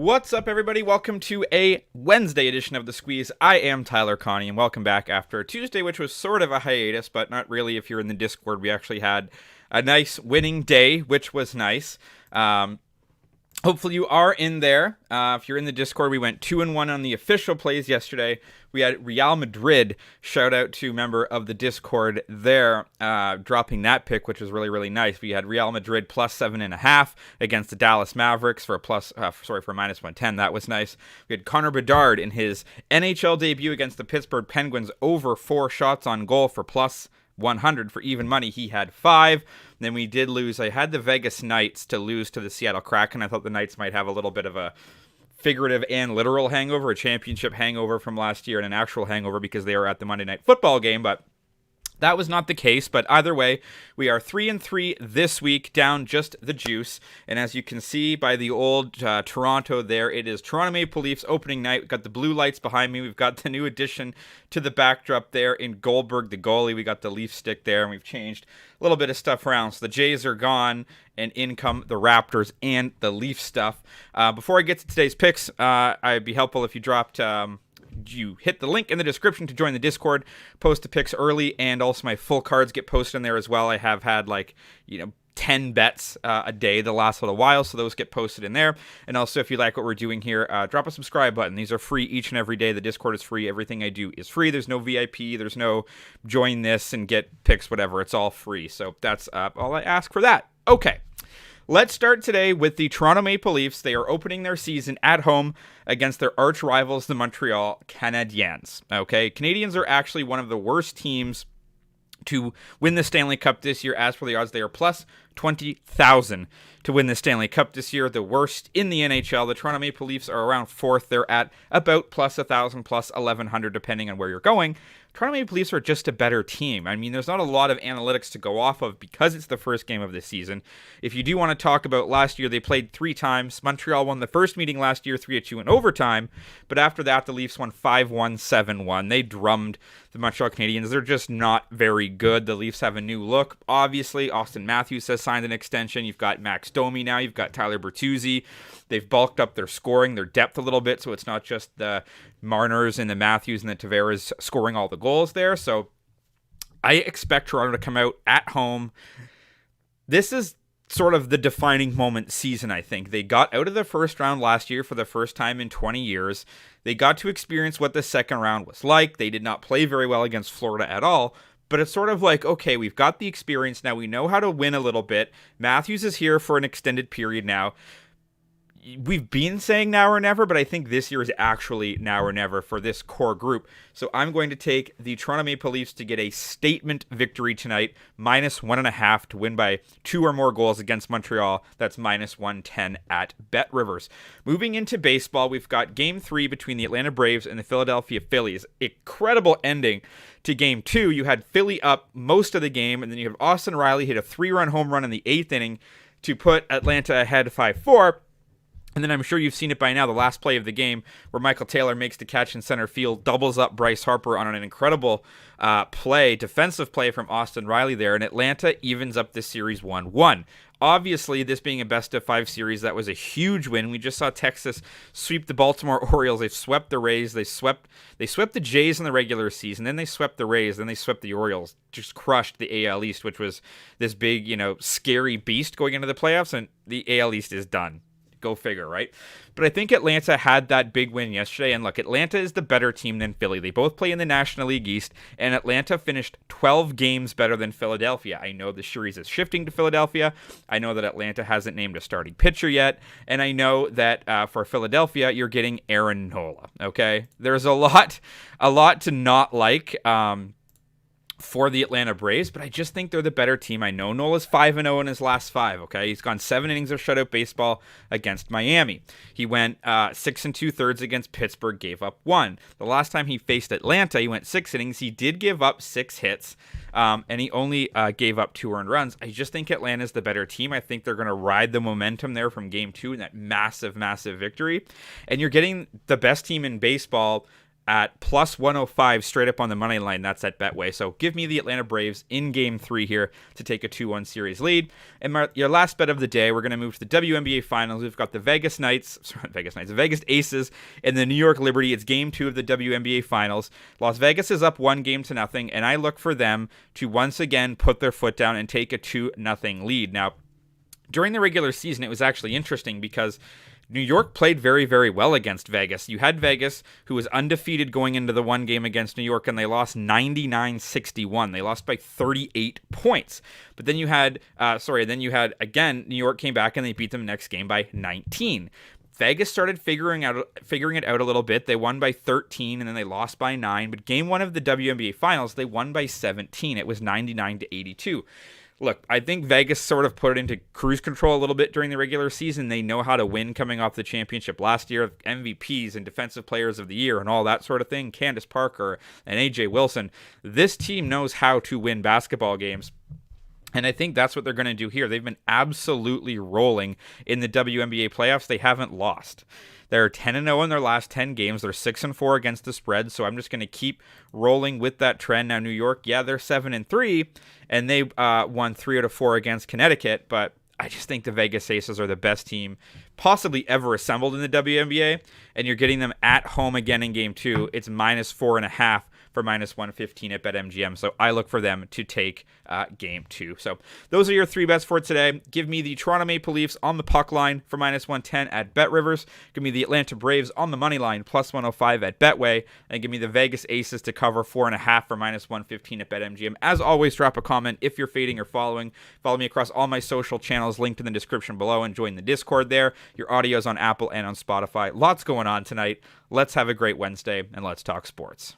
What's up, everybody? Welcome to a Wednesday edition of The Squeeze. I am Tyler Connie, and welcome back after Tuesday, which was sort of a hiatus, but not really. If you're in the Discord, we actually had a nice winning day, which was nice. Hopefully you are in there. If you're in the Discord, we went 2-1 on the official plays yesterday. We had Real Madrid, shout out to member of the Discord there, dropping that pick, which was really, really nice. We had Real Madrid plus 7.5 against the Dallas Mavericks for minus 110. That was nice. We had Connor Bedard in his NHL debut against the Pittsburgh Penguins over 4 shots on goal for plus 100 for even money. He had 5. Then we did lose. I had the Vegas Knights to lose to the Seattle Kraken. I thought the Knights might have a little bit of a figurative and literal hangover, a championship hangover from last year and an actual hangover because they were at the Monday Night Football game, but that was not the case. But either way, we are 3-3 this week, down just the juice. And as you can see by the old Toronto there, it is Toronto Maple Leafs opening night. We've got the blue lights behind me. We've got the new addition to the backdrop there in Goldberg, the goalie. We got the Leaf stick there, and we've changed a little bit of stuff around. So the Jays are gone, and in come the Raptors and the Leaf stuff. Before I get to today's picks, I'd be helpful if you dropped... you hit the link in the description to join the Discord, post the picks early, and also my full cards get posted in there as well. I have had 10 bets a day the last little while, so those get posted in there. And also, if you like what we're doing here, drop a subscribe button. These are free each and every day. The Discord is free. Everything I do is free. There's no VIP. There's no join this and get picks, whatever. It's all free. So that's all I ask for that. Okay. Let's start today with the Toronto Maple Leafs. They are opening their season at home against their arch rivals, the Montreal Canadiens. Okay, Canadiens are actually one of the worst teams to win the Stanley Cup this year. As for the odds, they are plus 20,000 to win the Stanley Cup this year, the worst in the NHL. The Toronto Maple Leafs are around 4th. They're at about plus 1,000, plus 1,100, depending on where you're going. Toronto Maple Leafs are just a better team. I mean, there's not a lot of analytics to go off of because it's the first game of the season. If you do want to talk about last year, they played 3 times. Montreal won the first meeting last year 3-2 in overtime, but after that, the Leafs won 5-1, 7-1. They drummed the Montreal Canadiens. They're just not very good. The Leafs have a new look. Obviously, Austin Matthews has signed an extension. You've got Max Domi now. You've got Tyler Bertuzzi. They've bulked up their scoring, their depth a little bit, so it's not just the Marners and the Matthews and the Tavares scoring all the goals there. So I expect Toronto to come out at home. This is sort of the defining moment season, I think. They got out of the first round last year for the first time in 20 years. They got to experience what the second round was like. They did not play very well against Florida at all. But it's sort of like, okay, we've got the experience now. We know how to win a little bit. Matthews is here for an extended period now. We've been saying now or never, but I think this year is actually now or never for this core group. So I'm going to take the Toronto Maple Leafs to get a statement victory tonight, minus 1.5 to win by 2 or more goals against Montreal. That's minus 110 at Bet Rivers. Moving into baseball, we've got Game 3 between the Atlanta Braves and the Philadelphia Phillies. Incredible ending to Game 2. You had Philly up most of the game, and then you have Austin Riley hit a 3-run home run in the 8th inning to put Atlanta ahead 5-4. And then I'm sure you've seen it by now, the last play of the game where Michael Taylor makes the catch in center field, doubles up Bryce Harper on an incredible defensive play from Austin Riley there, and Atlanta evens up this series 1-1. Obviously, this being a best-of-5 series, that was a huge win. We just saw Texas sweep the Baltimore Orioles. They've swept the Rays. They swept the Jays in the regular season. Then they swept the Rays. Then they swept the Orioles. Just crushed the AL East, which was this big, scary beast going into the playoffs, and the AL East is done. Go figure, right? But I think Atlanta had that big win yesterday. And look, Atlanta is the better team than Philly. They both play in the National League East, and Atlanta finished 12 games better than Philadelphia. I know the series is shifting to Philadelphia. I know that Atlanta hasn't named a starting pitcher yet. And I know that for Philadelphia, you're getting Aaron Nola, okay? There's a lot to not like for the Atlanta Braves, but I just think they're the better team. I know Nola's 5-0 in his last 5, okay? He's gone 7 innings of shutout baseball against Miami. He went 6 2/3 against Pittsburgh, gave up 1. The last time he faced Atlanta, he went 6 innings. He did give up 6 hits, and he only gave up 2 earned runs. I just think Atlanta's the better team. I think they're going to ride the momentum there from Game 2 in that massive, massive victory. And you're getting the best team in baseball at plus 105 straight up on the money line. That's at Betway. So give me the Atlanta Braves in Game 3 here to take a 2-1 series lead. And your last bet of the day, we're going to move to the WNBA Finals. We've got the Vegas Aces and the New York Liberty. It's Game 2 of the WNBA Finals. Las Vegas is up 1-0, and I look for them to once again put their foot down and take a 2-0 lead. Now, during the regular season, it was actually interesting because New York played very, very well against Vegas. You had Vegas, who was undefeated going into the one game against New York, and they lost 99-61. They lost by 38 points. But then you had, again, New York came back and they beat them next game by 19. Vegas started figuring it out a little bit. They won by 13, and then they lost by 9. But game 1 of the WNBA Finals, they won by 17. It was 99-82. Look, I think Vegas sort of put it into cruise control a little bit during the regular season. They know how to win coming off the championship last year, MVPs and Defensive Players of the Year and all that sort of thing, Candace Parker and AJ Wilson. This team knows how to win basketball games. And I think that's what they're going to do here. They've been absolutely rolling in the WNBA playoffs. They haven't lost. They're 10-0 in their last 10 games. They're 6-4 against the spread. So I'm just going to keep rolling with that trend. Now, New York, yeah, they're 7-3, and they won 3 out of 4 against Connecticut. But I just think the Vegas Aces are the best team possibly ever assembled in the WNBA. And you're getting them at home again in Game 2. It's -4.5 for -115 at BetMGM. So I look for them to take Game 2. So those are your 3 bets for today. Give me the Toronto Maple Leafs on the puck line for -110 at BetRivers. Give me the Atlanta Braves on the money line +105 at Betway. And give me the Vegas Aces to cover 4.5 for -115 at BetMGM. As always, drop a comment if you're fading or following. Follow me across all my social channels linked in the description below and join the Discord there. Your audio's on Apple and on Spotify. Lots going on tonight. Let's have a great Wednesday and let's talk sports.